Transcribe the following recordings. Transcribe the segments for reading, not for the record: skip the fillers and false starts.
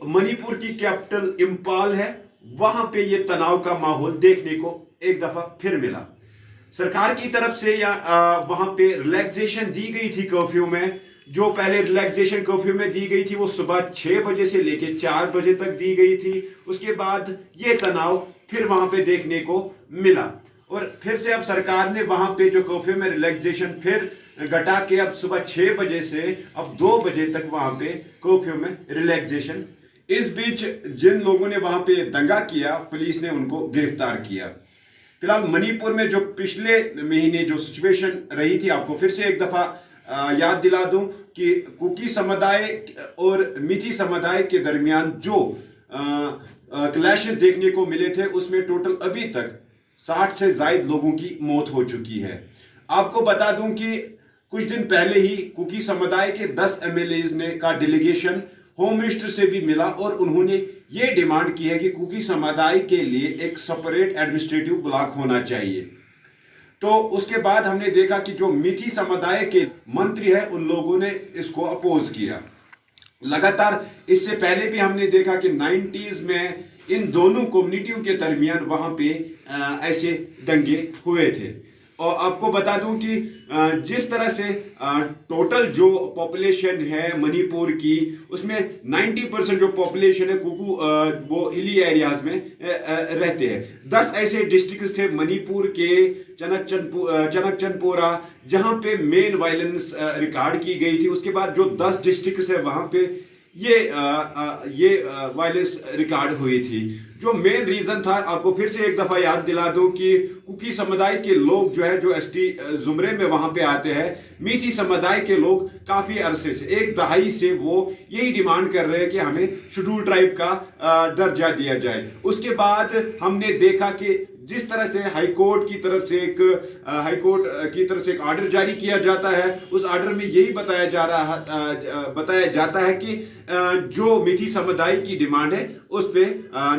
मणिपुर की कैपिटल इंफाल है, वहां पे ये तनाव का माहौल देखने को एक दफा फिर मिला। सरकार की तरफ से या वहां पे रिलैक्सेशन दी गई थी कर्फ्यू में। जो पहले रिलैक्सेशन कर्फ्यू में दी गई थी वो सुबह 6 बजे से लेके 4 बजे तक दी गई थी। उसके बाद ये तनाव फिर वहां पे देखने को मिला और फिर से अब सरकार ने वहां पे जो कर्फ्यू में रिलैक्सेशन फिर घटा के अब सुबह 6 बजे से अब 2 बजे तक वहां पे कर्फ्यू में रिलैक्सेशन। इस बीच जिन लोगों ने वहां पे दंगा किया, पुलिस ने उनको गिरफ्तार किया। फिलहाल मणिपुर में जो पिछले महीने जो सिचुएशन रही थी, आपको फिर से एक दफा याद दिला दूं कि कुकी समुदाय और मिथि समुदाय के दरमियान जो क्लैशेस देखने को मिले थे, उसमें टोटल अभी तक 60 से ज्यादा लोगों की मौत हो चुकी है। आपको बता दूं कि कुछ दिन पहले ही कुकी समुदाय के 10 एमएलएज ने का डेलीगेशन होम मिनिस्टर से भी मिला और उन्होंने ये डिमांड की है कि कुकी समुदाय के लिए एक सेपरेट एडमिनिस्ट्रेटिव ब्लॉक होना चाहिए। तो उसके बाद हमने देखा कि जो मिथि समुदाय के मंत्री है उन लोगों ने इसको अपोज किया। लगातार इससे पहले भी हमने देखा कि 90s में इन दोनों कम्युनिटियों के दरमियान वहां पे ऐसे दंगे हुए थे। और आपको बता दूं कि जिस तरह से टोटल जो पॉपुलेशन है मणिपुर की, उसमें 90% जो पॉपुलेशन है कुकू वो हिली एरियाज में रहते हैं। 10 ऐसे डिस्ट्रिक्ट्स थे मणिपुर के, चनकचनपुरा, जहां पे मेन वायलेंस रिकॉर्ड की गई थी। उसके बाद जो 10 डिस्ट्रिक्ट्स है वहां पे ये वायलेंस रिकॉर्ड हुई थी। जो मेन रीजन था, आपको फिर से एक दफा याद दिला दूं कि कुकी समुदाय के लोग जो है, जो एसटी जुमरे में वहां पे आते हैं, मिथि समुदाय के लोग काफी अरसे से, एक दहाई से वो यही डिमांड कर रहे हैं कि हमें शेड्यूल ट्राइब का दर्जा दिया जाए। उसके बाद हमने देखा कि जिस तरह से हाईकोर्ट की तरफ से एक ऑर्डर जारी किया जाता है, उस ऑर्डर में यही बताया जाता है कि जो मिथि समुदाय की डिमांड है उस पर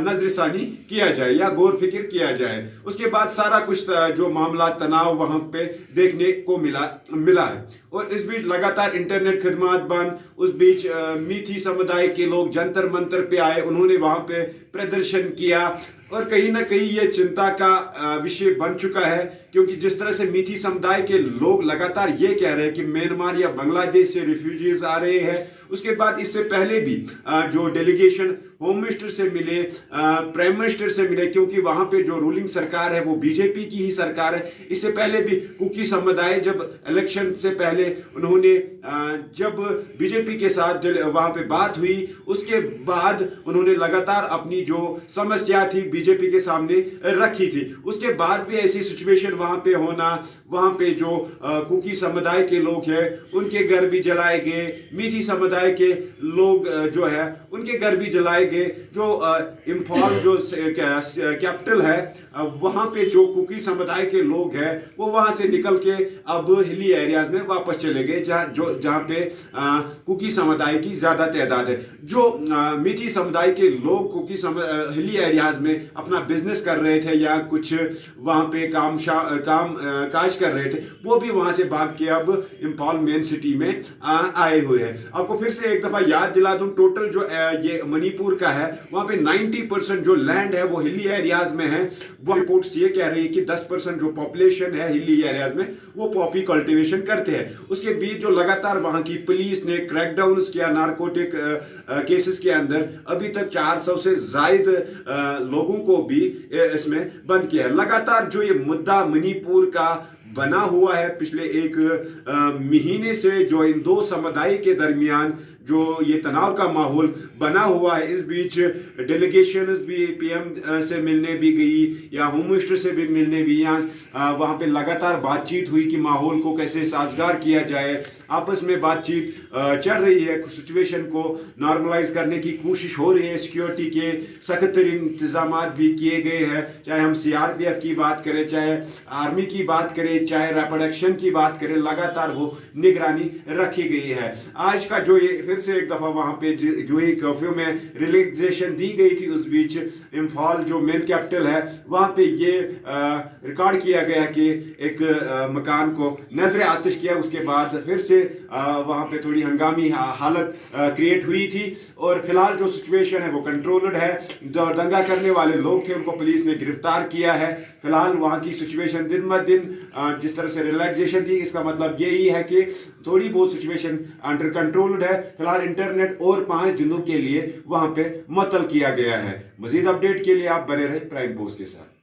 नजरसानी किया जाए या गौर फिक्र किया जाए। उसके बाद सारा कुछ जो मामला तनाव वहां पे देखने को मिला है। और इस बीच लगातार इंटरनेट खदमात बंद। उस बीच मिथि समुदाय के लोग जंतर मंतर पे आए, उन्होंने वहां पे प्रदर्शन किया और कहीं ना कहीं ये चिंता का विषय बन चुका है, क्योंकि जिस तरह से मिथि समुदाय के लोग लगातार ये कह रहे हैं कि म्यांमार या बांग्लादेश से रिफ्यूजीज आ रहे हैं। उसके बाद इससे पहले भी जो डेलीगेशन होम मिनिस्टर से मिले, प्राइम मिनिस्टर से मिले, क्योंकि वहां पे जो रूलिंग सरकार है वो बीजेपी की ही सरकार है। इससे पहले भी कुकी समुदाय जब इलेक्शन से पहले उन्होंने जब बीजेपी के साथ वहां पे बात हुई, उसके बाद उन्होंने लगातार अपनी जो समस्या थी बीजेपी के सामने रखी थी। उसके बाद भी ऐसी सिचुएशन वहां पे होना, वहां पे जो कुकी समुदाय के लोग हैं उनके घर भी जलाए गए, मिथि समुदाय के लोग जो है उनके घर भी जलाए गए। जो इंफाल जो कैपिटल है, वहां पे जो कुकी समुदाय के लोग हैं वो वहां से निकल के अब हिली एरियाज में वापस चले गए, जहां पे कुकी समुदाय की ज्यादा तादाद है। जो मिथि समुदाय के लोग हिली एरियाज में अपना बिजनेस कर रहे थे या कुछ वहां पे काम काज कर रहे थे, वो भी वहां से भाग के अब इंफाल मेन सिटी में आए हुए हैं। आपको फिर से एक दफा याद दिला दूं, टोटल जो ये मणिपुर का है वहां पे 90% जो लैंड है वो हिली एरियाज में है। वो रिपोर्ट्स ये कह रही है कि 10% जो पॉपुलेशन है हिली एरियाज में वो पॉपी कल्टीवेशन करते हैं। उसके बीच जो लगातार वहां की पुलिस ने क्रैकडाउन किया नारकोटिक केसेस के अंदर, अभी तक 400 से ज्यादा लोगों को भी इसमें बंद किया है। लगातार जो ये मुद्दा मणिपुर का बना हुआ है पिछले एक महीने से, जो इन दो समुदाय के दरमियान जो ये तनाव का माहौल बना हुआ है। इस बीच डेलीगेशंस भी पीएम से मिलने भी गई या होम मिनिस्टर से भी मिलने भी, यहाँ वहाँ पे लगातार बातचीत हुई कि माहौल को कैसे साजगार किया जाए। आपस में बातचीत चल रही है, सिचुएशन को नॉर्मलाइज करने की कोशिश हो रही है। सिक्योरिटी के सख्त इंतजाम भी किए गए हैं, चाहे हम सीआरपीएफ की बात करें, चाहे आर्मी की बात करें, चाहे रैपिड एक्शन की बात करें, लगातार वो निगरानी रखी गई है। आज का जो ये फिर से एक दफ़ा वहाँ पे जो ये कर्फ्यू में रिलैक्सेशन दी गई थी, उस बीच इम्फाल जो मेन कैपिटल है वहाँ पे ये रिकॉर्ड किया गया कि एक मकान को नजर आतिश किया, उसके बाद फिर से वहाँ पे थोड़ी हंगामी हालत क्रिएट हुई थी। और फिलहाल जो सिचुएशन है वो कंट्रोल्ड है। जो दंगा करने वाले लोग थे उनको पुलिस ने गिरफ्तार किया है। फिलहाल वहाँ की सिचुएशन दिन ब दिन जिस तरह से रिलैक्सेशन थी, इसका मतलब यही है कि थोड़ी बहुत सिचुएशन अंडर कंट्रोल्ड है। फिलहाल इंटरनेट और 5 दिनों के लिए वहाँ पे मुअत्तल किया गया है। मजीद अपडेट के लिए आप बने रहे प्राइम पोस्ट के साथ।